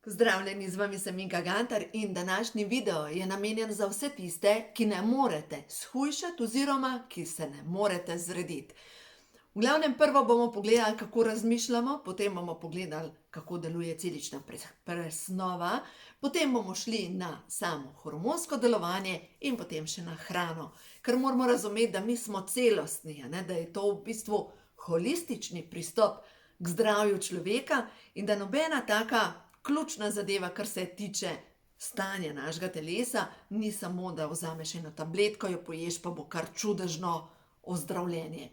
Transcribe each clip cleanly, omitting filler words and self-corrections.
Pozdravljeni, z vami sem Minka Gantar in današnji video je namenjen za vse tiste, ki ne morete shujšati oziroma ki se ne morete zrediti. V glavnem prvo bomo pogledali, kako razmišljamo, potem bomo pogledali, kako deluje celična presnova, potem bomo šli na samo hormonsko delovanje in potem še na hrano. Ker moramo razumeti, da mi smo celostni, da je to v bistvu holistični pristop k zdravju človeka in da nobena taka ključna zadeva, kar se tiče stanja našega telesa, ni samo, da vzameš eno tabletko, jo poješ, pa bo kar čudežno ozdravljenje.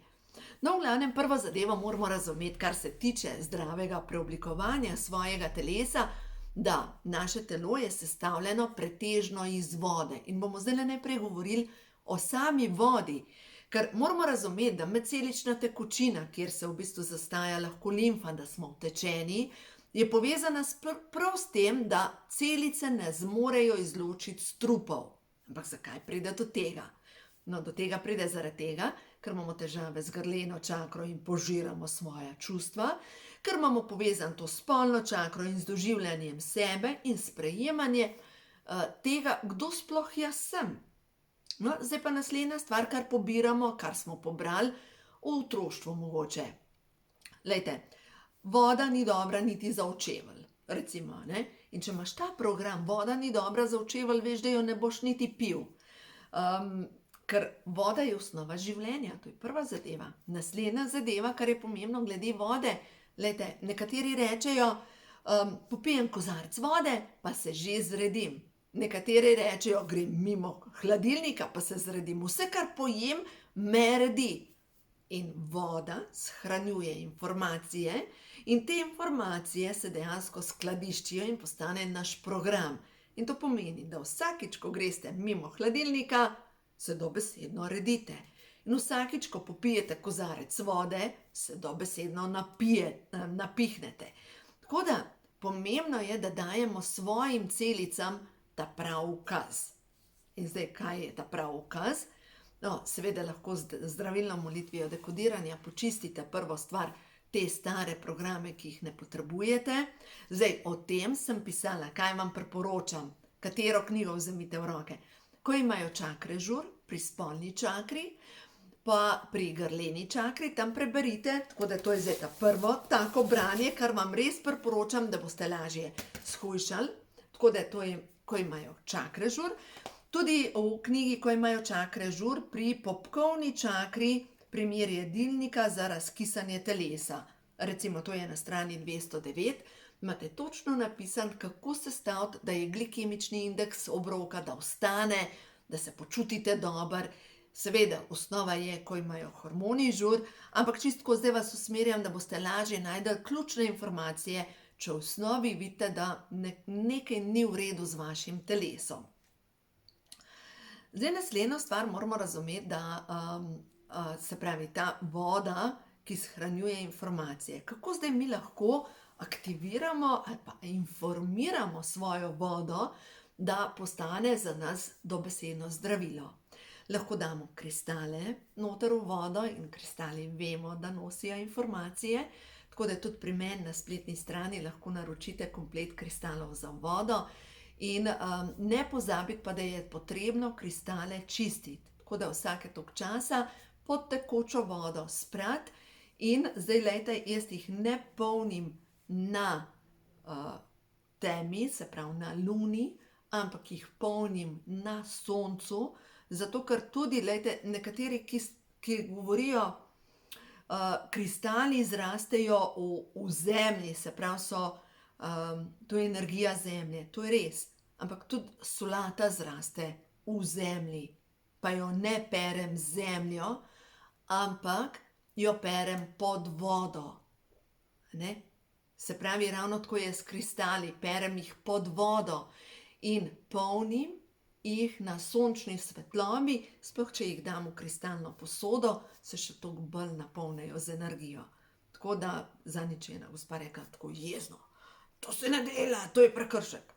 No, v glavnem, prvo zadevo moramo razumeti, kar se tiče zdravega preoblikovanja svojega telesa, da naše telo je sestavljeno pretežno iz vode. In bomo zdaj najprej govorili o sami vodi, ker moramo razumeti, da medcelična tekočina, kjer se v bistvu zastaja lahko limfa, da smo utečeni, je povezana prav s tem, da celice ne zmorejo izločiti strupov. Ampak zakaj pride do tega? No, do tega pride zaradi tega, ker imamo težave z grleno čakro in požiramo svoja čustva, ker imamo povezan to spolno čakro in z doživljanjem sebe in sprejemanje tega, kdo sploh jaz sem. No, zdaj pa naslednja stvar, kar pobiramo, kar smo pobrali v otroštvu mogoče. Glejte, voda ni dobra niti za očevelj, recimo, ne? In če imaš ta program, voda ni dobra za očevelj, veš, da jo ne boš niti pil. Ker voda je osnova življenja, to je prva zadeva. Naslednja zadeva, kar je pomembno glede vode, glejte, nekateri rečejo, popijem kozarec vode, pa se že zredim. Nekateri rečejo, grem mimo hladilnika, pa se zredim. Vse, kar pojem, me redi. In voda shranjuje informacije in te informacije se dejansko skladiščijo in postane naš program. In to pomeni, da vsakič, ko greste mimo hladilnika, se dobesedno redite. In vsakič, ko popijete kozarec vode, se dobesedno napihnete. Tako da pomembno je, da dajemo svojim celicam ta prav ukaz. In zdaj, kaj je ta prav ukaz? No, seveda lahko z zdravilno molitvijo dekodiranja počistite prvo stvar te stare programe, ki jih ne potrebujete. Zdaj, o tem sem pisala, kaj vam priporočam, katero knjigo vzemite v roke. Ko imajo čakre žur, pri spolni čakri, pa pri grleni čakri, tam preberite, tako da to je zdaj ta prvo tako branje, kar vam res priporočam, da boste lažje shujšali, tako da to je, ko imajo čakre žur. Tudi v knjigi, ko imajo čakre žur, pri popkovni čakri primer jedilnika za razkisanje telesa. Recimo, to je na strani 209, imate točno napisan, kako sestaviti, da je glikemični indeks obroka, da ostane, da se počutite dober. Seveda, osnova je, ko imajo hormoni žur, ampak čistko zdaj vas usmerjam, da boste lažje najdeli ključne informacije, če v osnovi vidite, da nekaj ni v redu z vašim telesom. Zdaj, naslednjo stvar moramo razumeti, da se pravi ta voda, ki shranjuje informacije. Kako zdaj mi lahko aktiviramo ali pa informiramo svojo vodo, da postane za nas dobesedno zdravilo? Lahko damo kristale noter v vodo in kristali vemo, da nosijo informacije, tako da tudi pri meni na spletni strani lahko naročite komplet kristalov za vodo. In ne pozabiti pa, da je potrebno kristale čistiti. Tako da vsake toliko časa pod tekočo vodo sprati in zdaj, glejte, jaz jih ne polnim na temi, se pravi na luni, ampak jih polnim na soncu, zato ker tudi, glejte, nekateri, ki govorijo, kristali zrastejo v zemlji, se pravi to je energija zemlje, to je res, ampak tudi solata zraste v zemlji, pa jo ne perem z zemljo, ampak jo perem pod vodo. Ne? Se pravi, ravno tako je s kristali, perem jih pod vodo in polnim jih na sončni svetlobi, sploh če jih dam v kristalno posodo, se še toliko bolj napolnijo z energijo. Tako da zadnjič je ena gospa rekla tako jezno, to se ne dela, to je prekršek.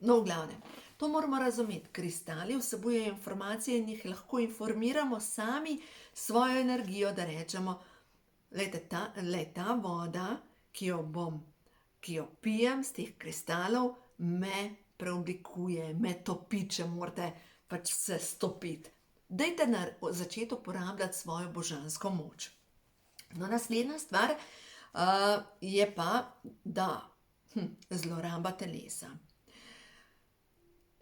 No, v glavnem, to moramo razumeti. Kristali vsebujejo informacije in jih lahko informiramo sami svojo energijo, da rečemo, glejte, ta voda, ki jo bom ki jo pijem z teh kristalov, me preoblikuje, me topi, če morate pač se stopiti. Dajte začeti uporabljati svojo božansko moč. No, naslednja stvar je pa, da zloraba telesa.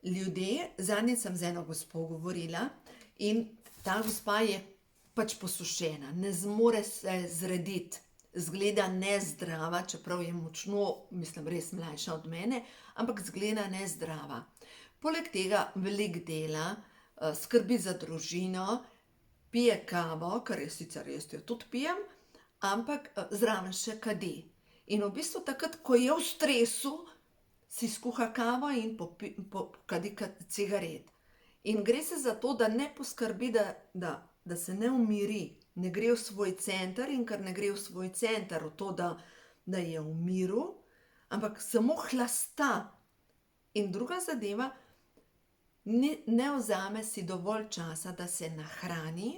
Ljudje, zadnjič sem z eno gospo govorila in ta gospa je pač posušena, ne zmore se zrediti, zgleda nezdrava, čeprav je močno, mislim, res mlajša od mene, ampak zgleda nezdrava. Poleg tega veliko dela, skrbi za družino, pije kavo, kar je sicer res, jo tudi pijem, ampak zraven še kadi. In v bistvu takrat, ko je v stresu, si skuha kavo in kadi cigaret. In gre se za to, da ne poskrbi, da se ne umiri, ne gre v svoj center, in ker ne gre v svoj center, v to, da je v miru, ampak samo hlasta. In druga zadeva, ne vzame si dovolj časa, da se nahrani,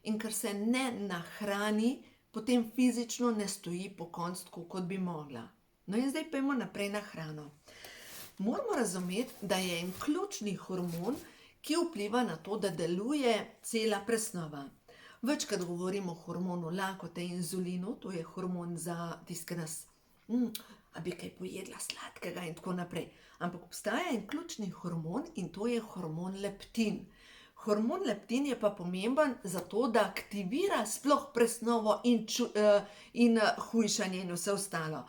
in ker se ne nahrani, potem fizično ne stoji pokonci tako, kot bi mogla. No in zdaj pojdimo naprej na hrano. Moramo razumeti, da je en ključni hormon, ki vpliva na to, da deluje cela presnova. Večkrat govorimo o hormonu lakote, inzulinu, to je hormon za tisto, ki nas, a bi kaj pojedla sladkega in tako naprej. Ampak obstaja en ključni hormon in to je hormon leptin. Hormon leptin je pa pomemben zato, da aktivira sploh presnovo in hujšanje in vse ostalo.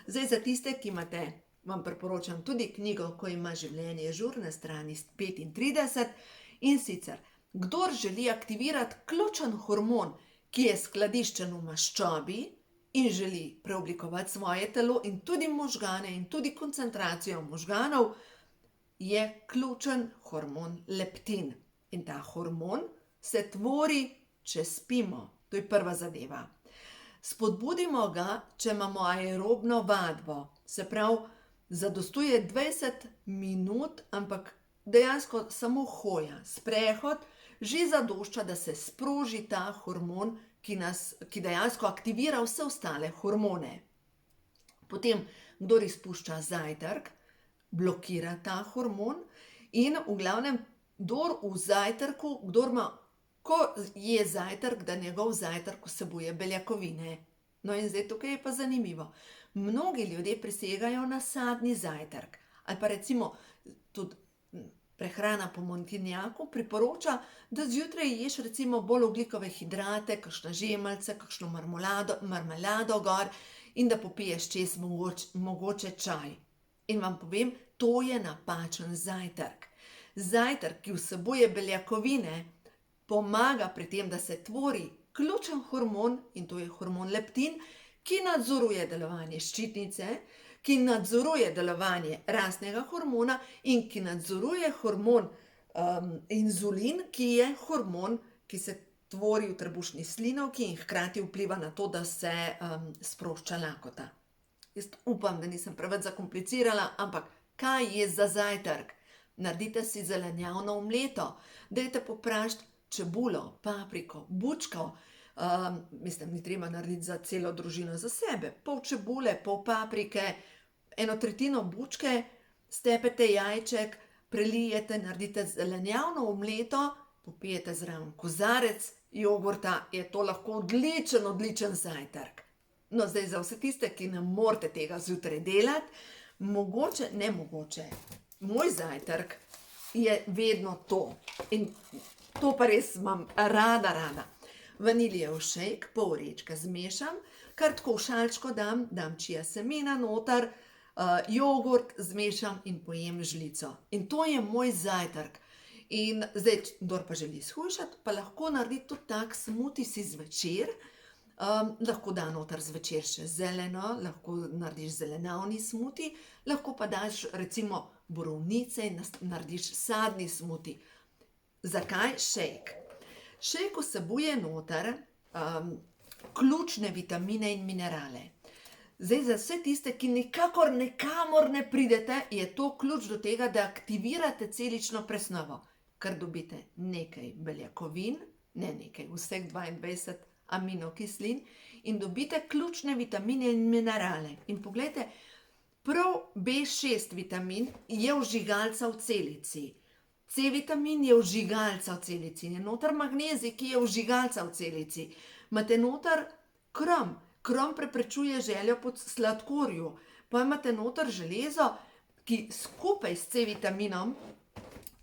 Zdaj, za tiste, ki imate, vam priporočam tudi knjigo Ko ima življenje žur na strani 35, in sicer, kdor želi aktivirati ključen hormon, ki je skladiščen v maščobi in želi preoblikovati svoje telo in tudi možgane in tudi koncentracijo možganov, je ključen hormon leptin. In ta hormon se tvori, če spimo. To je prva zadeva. Spodbudimo ga, če imamo aerobno vadbo. Se pravi, zadostuje 20 minut, ampak dejansko samo hoja, sprehod, že zadošča, da se sproži ta hormon, ki dejansko aktivira vse ostale hormone. Potem, kdor izpušča zajtrk, blokira ta hormon in v glavnem, kdor v zajtrku, ko je zajtrk, da njegov zajtrk vsebuje beljakovine. No in zdaj tukaj je pa zanimivo. Mnogi ljudje prisegajo na sadni zajtrk. Ali pa recimo tudi prehrana po Montinjaku priporoča, da zjutraj ješ recimo bolj ogljikove hidrate, kakšne žemljice, kakšno marmelado gor in da popiješ čez mogoče čaj. In vam povem, to je napačen zajtrk. Zajtrk, ki vsebuje beljakovine, pomaga pri tem, da se tvori ključen hormon, in to je hormon leptin, ki nadzoruje delovanje ščitnice, ki nadzoruje delovanje rastnega hormona in ki nadzoruje hormon inzulin, ki je hormon, ki se tvori v trebušni slinavki in hkrati vpliva na to, da se sprošča lakota. Jaz upam, da nisem preveč zakomplicirala, ampak kaj je za zajtrk? Naredite si zelenjavno omleto, dajte popražiti čebulo, papriko, bučko, ni treba narediti za celo družino, za sebe, pol čebule, pol paprike, 1/3 bučke, stepete jajček, prelijete, naredite zelenjavno omleto, popijete zraven kozarec jogurta, je to lahko odličen zajtrk. No, zdaj za vse tiste, ki ne morete tega zjutraj delati, moj zajtrk je vedno to. In to pa res imam rada. Vaniljev šejk, pol vrečke zmešam, kar tako v šalčko dam čija semena noter, jogurt zmešam in pojem žlico. In to je moj zajtrk. In zdaj, kdor pa želi shujšati, pa lahko naredi tudi tak smuti si zvečer, lahko da noter zvečer še zeleno, lahko narediš zelenjavni smuti, lahko pa daš recimo borovnice in narediš sadni smuti. Zakaj šejk? Šejk vsebuje noter ključne vitamine in minerale. Zdaj, za vse tiste, ki nikakor nikamor ne pridete, je to ključ do tega, da aktivirate celično presnovo, ker dobite nekaj beljakovin, vseh 22 aminokislin in dobite ključne vitamine in minerale. In poglejte, Prav B6 vitamin je vžigalca v celici. C vitamin je vžigalca v celici. Je noter magnezij, ki je vžigalca v celici. Imate noter krom. Krom preprečuje željo po sladkorju. Pa imate noter železo, ki skupaj s C vitaminom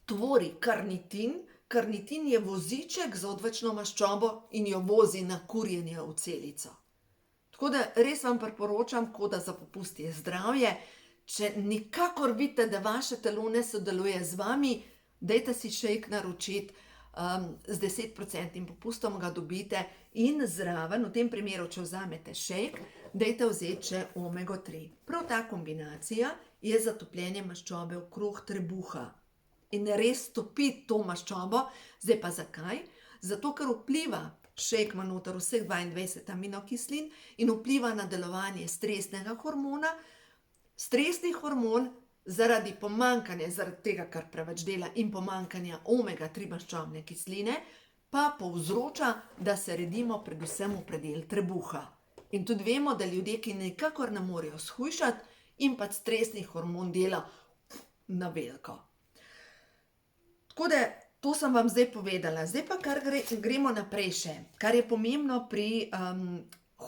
tvori karnitin. Karnitin je voziček z odvečno maščobo in jo vozi na kurjenje v celico. Tako da res vam priporočam, Koda za popust je zdravje. Če nikakor vidite, da vaše telo ne sodeluje z vami, dajte si shake naročiti, z 10% popustom ga dobite in zraven, v tem primeru, če vzamete shake, dajte vzeti še omego 3. Prav ta kombinacija je za topljenje maščobe okrog trebuha. In res topi to maščobo. Zdaj pa zakaj? Zato, ker vpliva, shake ima noter vseh 22 aminokislin in vpliva na delovanje stresnega hormona. Stresni hormon zaradi pomanjkanja, zaradi tega, kar preveč dela in pomanjkanja omega 3 maščobne kisline, pa povzroča, da se redimo predvsem v predel trebuha. In tudi vemo, da ljudje, ki nikakor ne morejo shujšati, in pa stresni hormon dela na veliko. Tako da, to sem vam zdaj povedala. Zdaj pa kar gremo naprej še. Kar je pomembno pri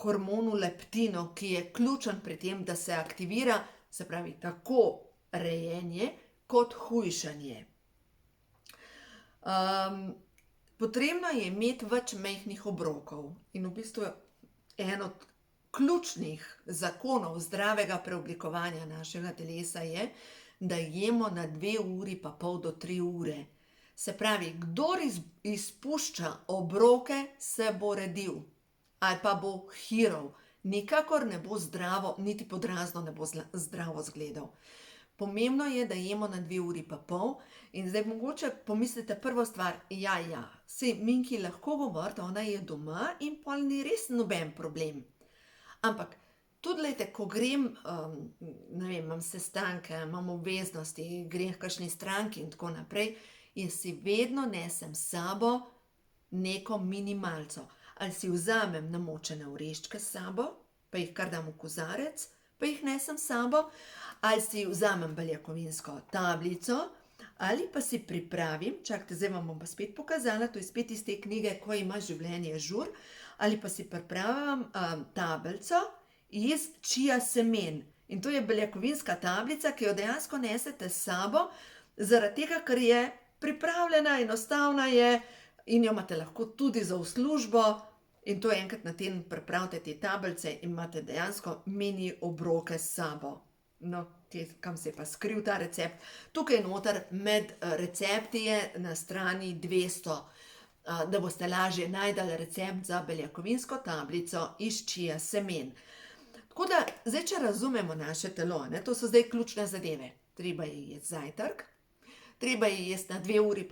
hormonu leptinu, ki je ključen pri tem, da se aktivira, se pravi, tako rejenje kot hujšanje. Potrebno je imeti več majhnih obrokov. In v bistvu en od ključnih zakonov zdravega preoblikovanja našega telesa je, da jemo na 2,5 uri do 3 ure. Se pravi, kdor izpušča obroke, se bo redil ali pa bo hiral. Nikakor ne bo zdravo, niti podrazno ne bo zdravo izgledal. Pomembno je, da jemo na 2,5 uri. In zdaj mogoče pomislite prvo stvar, saj Minki lahko govorite, ona je doma in pol ni res noben problem. Ampak tudi, glejte, ko grem, ne vem, imam sestanke, imam obveznosti, grem h kakšni stranki in tako naprej, in si vedno nesem s sabo neko minimalco. Ali si vzamem namočene oreščke s sabo, pa jih kar dam v kozarec, pa jih nesem s sabo, ali si vzamem beljakovinsko tablico, ali pa si pripravim, čakajte, zdaj vam bom pa spet pokazala, to je spet iz te knjige, Ko ima življenje žur, ali pa si pripravim tablico iz chia semen. In to je beljakovinska tablica, ki jo dejansko nesete s sabo, zaradi tega, ker je pripravljena, enostavna je in jo imate lahko tudi za v službo. In to enkrat na teden pripravite te tablice in imate dejansko mini obroke s sabo. No, kam se je pa skril ta recept? Tukaj noter med recepti je na strani 200, da boste lažje najdali recept za beljakovinsko tablico iz chia semen. Tako da, zdaj, če razumemo naše telo, to so zdaj ključne zadeve. Treba je jesti zajtrk, treba je jesti na 2,5 uri,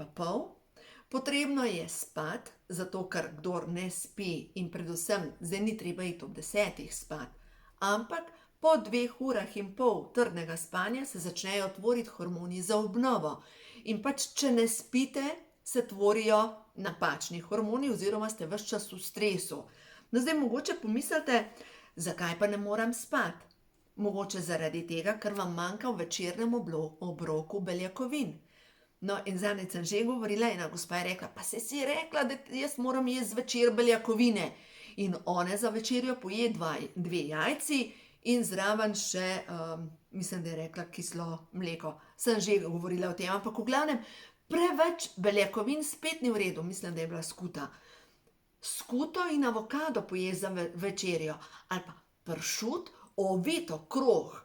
potrebno je spati, zato ker kdor ne spi in predvsem, zdaj ni treba iti ob 10 spati, ampak po 2,5 urah trdnega spanja se začnejo tvoriti hormoni za obnovo. In pač, če ne spite, se tvorijo napačni hormoni oziroma ste ves čas v stresu. No, zdaj mogoče pomislite, zakaj pa ne moram spati? Mogoče zaradi tega, ker vam manjka v večernem obroku beljakovin. No, in zadnjič sem že govorila, ena gospa je rekla, pa si rekla, da jaz moram jesti zvečer beljakovine. In ona za večerjo poje 2 jajci in zraven še, mislim, da je rekla kislo mleko. Sem že govorila o tem, ampak v glavnem, preveč beljakovin spet ni v redu, mislim, da je bila skuta. Skuto in avokado poje za večerjo, ali pa pršut, ovit okrog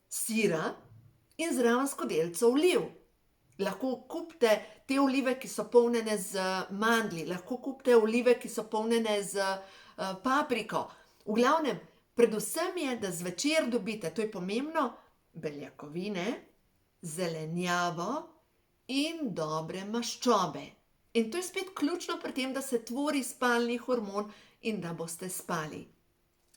sira in zraven skodelico oliv. Lahko kupite te olive, ki so polnjene z mandlji, lahko kupite olive, ki so polnjene z papriko. V glavnem, predvsem je, da zvečer dobite, to je pomembno, beljakovine, zelenjavo in dobre maščobe. In to je spet ključno pri tem, da se tvori spalni hormon in da boste spali.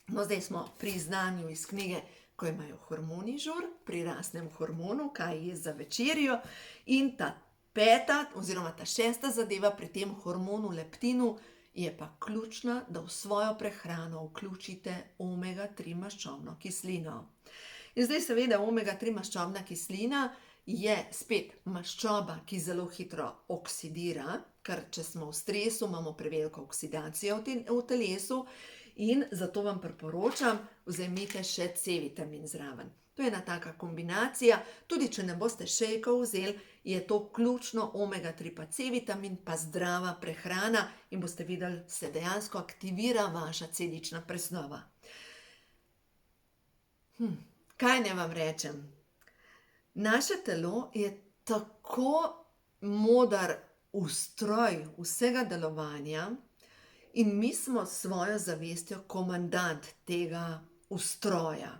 No, zdaj smo pri znanju iz knjige, Ko imajo hormoni žur, pri rastnem hormonu, kaj je za večerjo. In ta 5. oziroma ta 6. zadeva pri tem hormonu leptinu je pa ključna, da v svojo prehrano vključite omega 3 maščobno kislino. In zdaj seveda omega-3 maščobna kislina je spet maščoba, ki zelo hitro oksidira, ker če smo v stresu, imamo preveliko oksidacijo v telesu in zato vam priporočam, vzemite še C-vitamin zraven. To je ena taka kombinacija, tudi če ne boste šejkov vzeli, je to ključno omega-3 pa C-vitamin pa zdrava prehrana in boste videli, se dejansko aktivira vaša celična presnova. Kaj naj vam rečem? Naše telo je tako moder ustroj vsega delovanja in mi smo s svojo zavestjo komandant tega ustroja.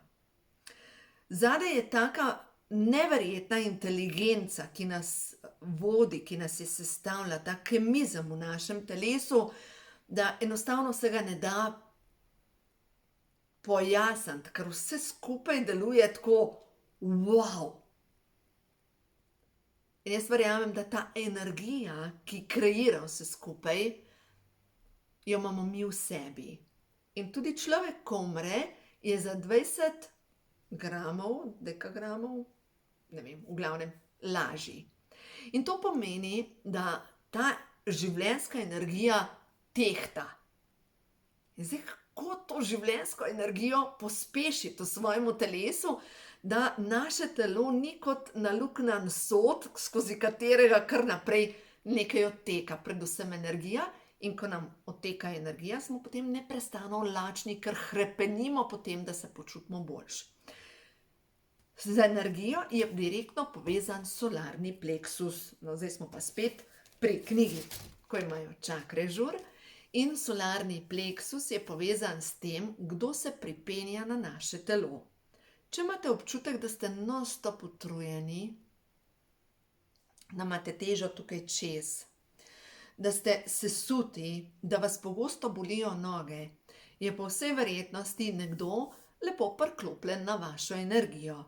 Zadaj je taka neverjetna inteligenca, ki nas vodi, ki nas je sestavlja, ta kemizem v našem telesu, da enostavno se ga ne da pojasniti, ker vse skupaj deluje tako wow. In jaz verjamem, da ta energija, ki kreira vse skupaj, jo imamo mi v sebi. In tudi človek, ko umre, je za 20 gramov, dekagramov, ne vem, v glavnem, lažji. In to pomeni, da ta življenjska energija tehta. In zdaj, kako to življenjsko energijo pospešiti v svojemu telesu, da naše telo ni kot naluknjan sod, skozi katerega kar naprej nekaj odteka, predvsem energija. In ko nam odteka energija, smo potem neprestano lačni, ker hrepenimo potem, da se počutimo boljše. Z energijo je direktno povezan solarni pleksus. No, zdaj smo pa spet pri knjigi, ko imajo čakre žur. In solarni pleksus je povezan s tem, kdo se pripenja na naše telo. Če imate občutek, da ste non-stop utrujeni, da imate težo tukaj čez, da ste sesuti, da vas pogosto bolijo noge, je po vsej verjetnosti nekdo lepo priklopljen na vašo energijo.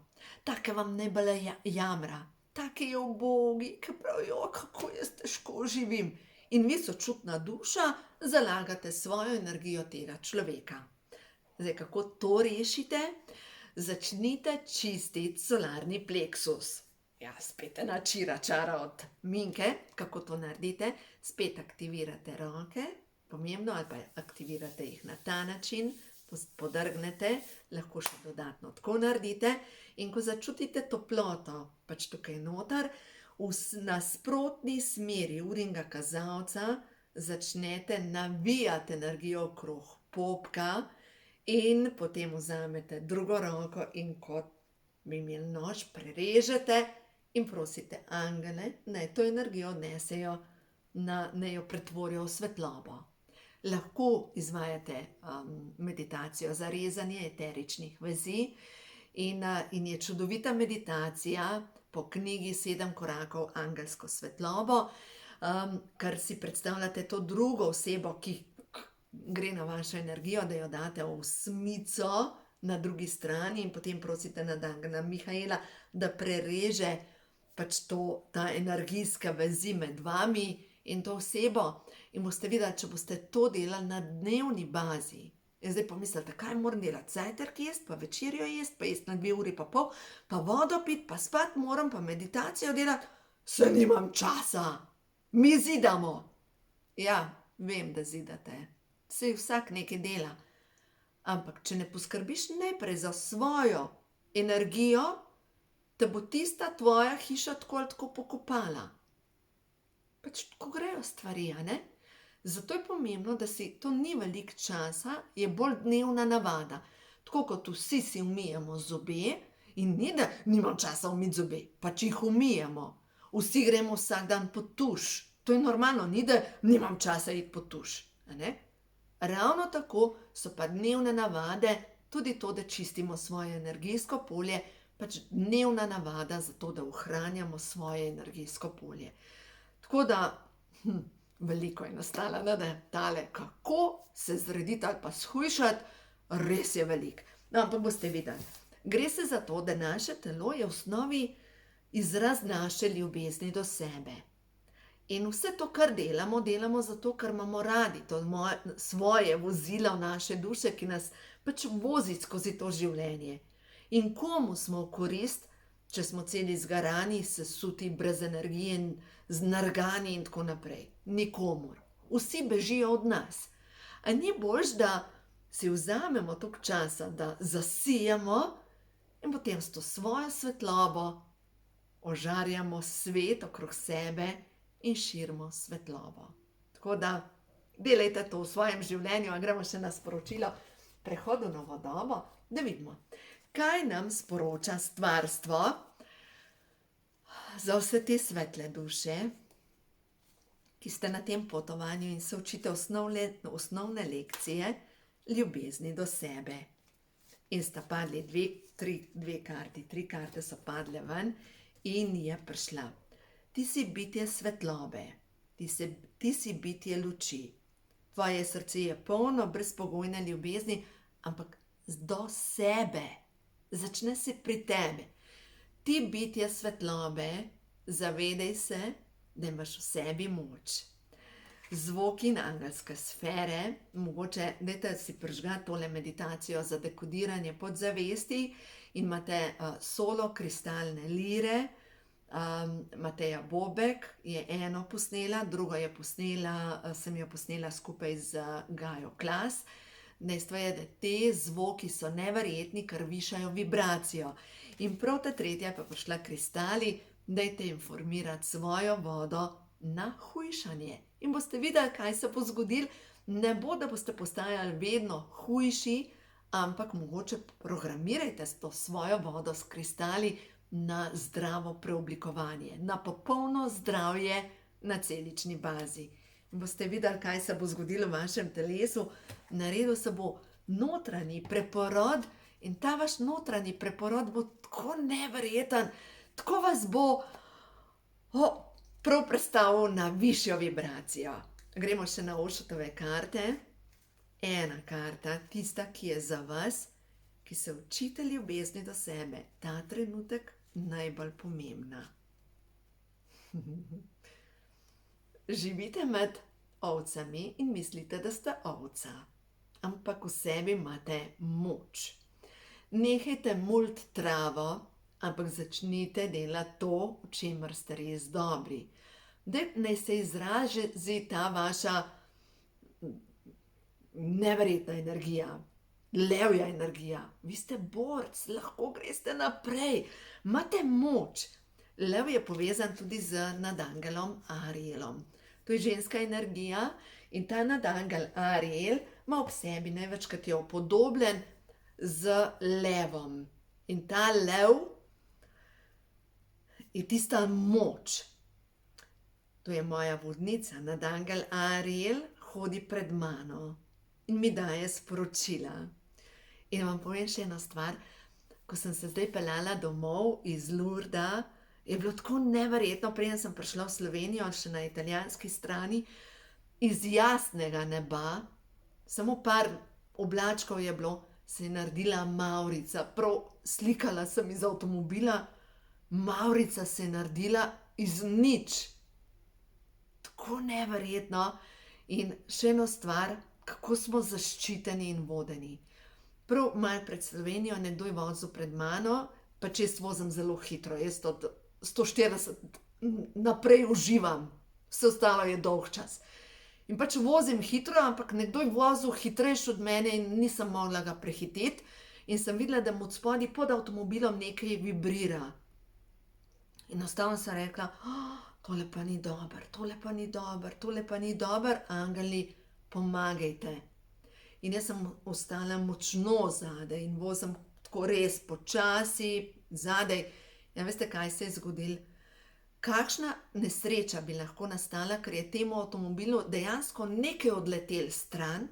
Take vam najbolj jamra, take je ubogi, ki pravijo, kako jaz težko živim. In vi sočutna duša zalagate svojo energijo tega človeka. Zdaj, kako to rešite? Začnite čistiti solarni pleksus. Ja, spet ena čira od Minke, kako to naredite. Spet aktivirate roke, pomembno, ali pa aktivirate jih na ta način, podrgnete, lahko še dodatno tako naredite. In ko začutite toploto, pač tukaj noter, v nasprotni smeri urnega kazalca začnete navijati energijo okrog popka in potem vzamete drugo roko in kot bi imeli nož, prerežete in prosite angele, naj to energijo nesejo, naj jo pretvorijo v svetlobo. Lahko izvajate meditacijo za rezanje eteričnih vezi in je čudovita meditacija po knjigi 7 korakov angelsko svetlobo, ker si predstavljate to drugo osebo, ki gre na vašo energijo, da jo date v osmico na drugi strani in potem prosite nad angela Mihaela, da prereže pač ta energijska vezi med vami in to osebo. In boste videli, če boste to delali na dnevni bazi. In zdaj pomislite, kaj moram delati? Zajtrk jesti, pa večerjo jesti, pa jesti na 2 uri pa pol, pa vodo piti, pa spati moram, pa meditacijo delati. Saj nimam časa. Mi zidamo. Ja, vem, da zidate. Saj vsak nekaj dela. Ampak, če ne poskrbiš najprej za svojo energijo, te bo tista tvoja hiša tako ali tako pokopala. Pač tako grejo stvari, a ne? Zato je pomembno, da si to ni veliko časa, je bolj dnevna navada. Tako kot vsi si umijemo zobe in ni, da nimam časa umiti zobe, pač jih umijemo. Vsi gremo vsak dan po tuš. To je normalno, ni, da nimam časa iti po tuš, a ne? Ravno tako so pa dnevne navade tudi to, da čistimo svoje energijsko polje, pač dnevna navada za to, da ohranjamo svoje energijsko polje. Tako da, veliko je nastala, da tale, kako se zrediti ali pa shujšati, res je veliko. No, ampak boste videli. Gre se za to, da naše telo je v osnovi izraz naše ljubezni do sebe. In vse to, kar delamo, delamo zato, ker imamo radi to svoje vozilo v naše duše, ki nas pač vozi skozi to življenje. In komu smo v korist, če smo celi zgarani, sesuti, brez energije in znargani in tako naprej? Nikomur. Vsi bežijo od nas. A ni boljš, da si vzamemo toliko časa, da zasijemo in potem s to svojo svetlobo ožarjamo svet okrog sebe in širimo svetlobo. Tako da delajte to v svojem življenju, a gremo še na sporočilo prehodu v novo dobo, da vidimo, kaj nam sporoča stvarstvo za vse te svetle duše, ki ste na tem potovanju in se učite osnovne lekcije ljubezni do sebe. In sta padli dve karti, 3 karte so padle ven in je prišla. Ti si bitje svetlobe, ti si bitje luči. Tvoje srce je polno brezpogojne ljubezni, ampak do sebe. Začne se pri tebi. Ti bitje svetlobe, zavedaj se, da imaš v sebi moč. Zvoki in angelske sfere, mogoče dajte si prižgati tole meditacijo za dekodiranje podzavesti in imate solo kristalne lire. Mateja Bobek je eno posnela, drugo sem jo posnela skupaj z Gajo Klas. Dejstvo je, da te zvoki so neverjetni, ker višajo vibracijo. In prav ta tretja pa prišla kristali, dajte informirati svojo vodo na hujšanje. In boste videli, kaj se bo zgodilo. Ne bo, da boste postajali vedno hujši, ampak mogoče programirajte to svojo vodo s kristali na zdravo preoblikovanje, na popolno zdravje na celični bazi. In boste videli, kaj se bo zgodilo v vašem telesu. Naredil se bo notranji preporod in ta vaš notranji preporod bo tako neverjeten, tako vas bo prav prestavil na višjo vibracijo. Gremo še na Ošutove karte. Ena karta, tista, ki je za vas, ki se učite ljubezni do sebe, ta trenutek najbolj pomembna. Živite med ovcami in mislite, da ste ovca, ampak v sebi imate moč. Nehajte multi travo, ampak začnite delati to, v čemer ste res dobri. Naj se izrazi ta vaša neverjetna energija, levja energija. Vi ste borc, lahko greste naprej, imate moč. Lev je povezan tudi z nadangelom Arielom. To je ženska energija in ta nadangel Ariel ima ob sebi največkrat je upodobljen z levom. In ta lev je tista moč. To je moja vodnica, nadangel Ariel hodi pred mano in mi daje sporočila. In vam povem še eno stvar, ko sem se zdaj peljala domov iz Lurda, je bilo tako neverjetno, preden sem prišla v Slovenijo, še na italijanski strani, iz jasnega neba, samo par oblačkov je bilo, se je naredila mavrica, prav slikala sem iz avtomobila, mavrica se je naredila iz nič. Tako neverjetno. In še eno stvar, kako smo zaščiteni in vodeni. Prav malo pred Slovenijo nekdo je vozil pred mano, pa če vozim zelo hitro, jaz od 140 naprej uživam, vse ostalo je dolg čas. In pač vozim hitro, ampak nekdo je vozil hitrejši od mene in nisem mogla ga prehiteti. In sem videla, da mu od spodaj pod avtomobilom nekaj vibrira. In enostavno sem rekla, tole pa ni dobro, tole pa ni dobro, tole pa ni dobro, angeli, pomagajte. In jaz sem ostala močno zadaj in vozim tako res počasi zadaj. Ja, veste, kaj se je zgodilo? Kakšna nesreča bi lahko nastala, ker je temu avtomobilu dejansko nekaj odletel stran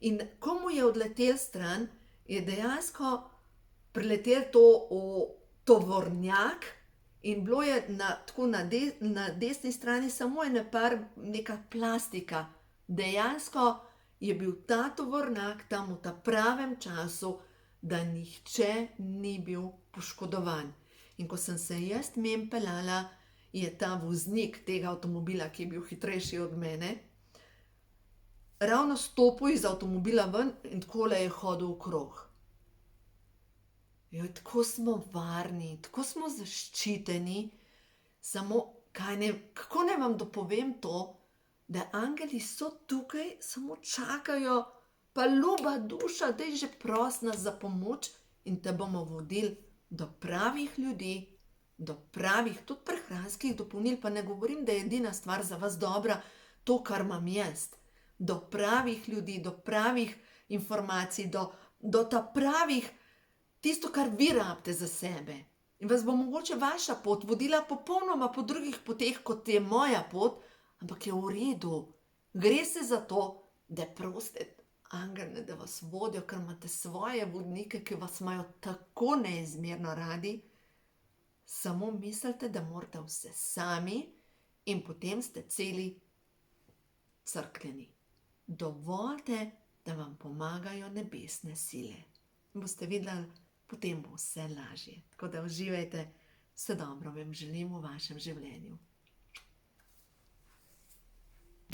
in ko mu je odletel stran, je dejansko priletel to v tovornjak in bilo je tako na desni strani samo neka plastika. Dejansko je bil ta tovornjak tam v ta pravem času, da nihče ni bil poškodovan. In ko sem se jaz mimo peljala, je ta voznik tega avtomobila, ki je bil hitrejši od mene, ravno stopil iz avtomobila ven in takole je hodil okrog. Joj, tako smo varni, tako smo zaščiteni, samo kako naj vam dopovem to, da angeli so tukaj, samo čakajo, pa ljuba duša, daj že pros nas za pomoč in te bomo vodili do pravih ljudi, do pravih, tudi prehranskih dopolnil, pa ne govorim, da je edina stvar za vas dobra to, kar imam jaz. Do pravih ljudi, do pravih informacij, do ta pravih, tisto, kar vi rabite za sebe. In vas bo mogoče vaša pot vodila popolnoma po drugih poteh, kot je moja pot, ampak je v redu. Gre se za to, da prosite angele, da vas vodijo, ker imate svoje vodnike, ki vas imajo tako neizmerno radi. Samo mislite, da morate vse sami in potem ste celi crkljeni. Dovolite, da vam pomagajo nebesne sile. Boste videli, potem bo vse lažje. Tako da uživajte, vse dobro vam želim v vašem življenju.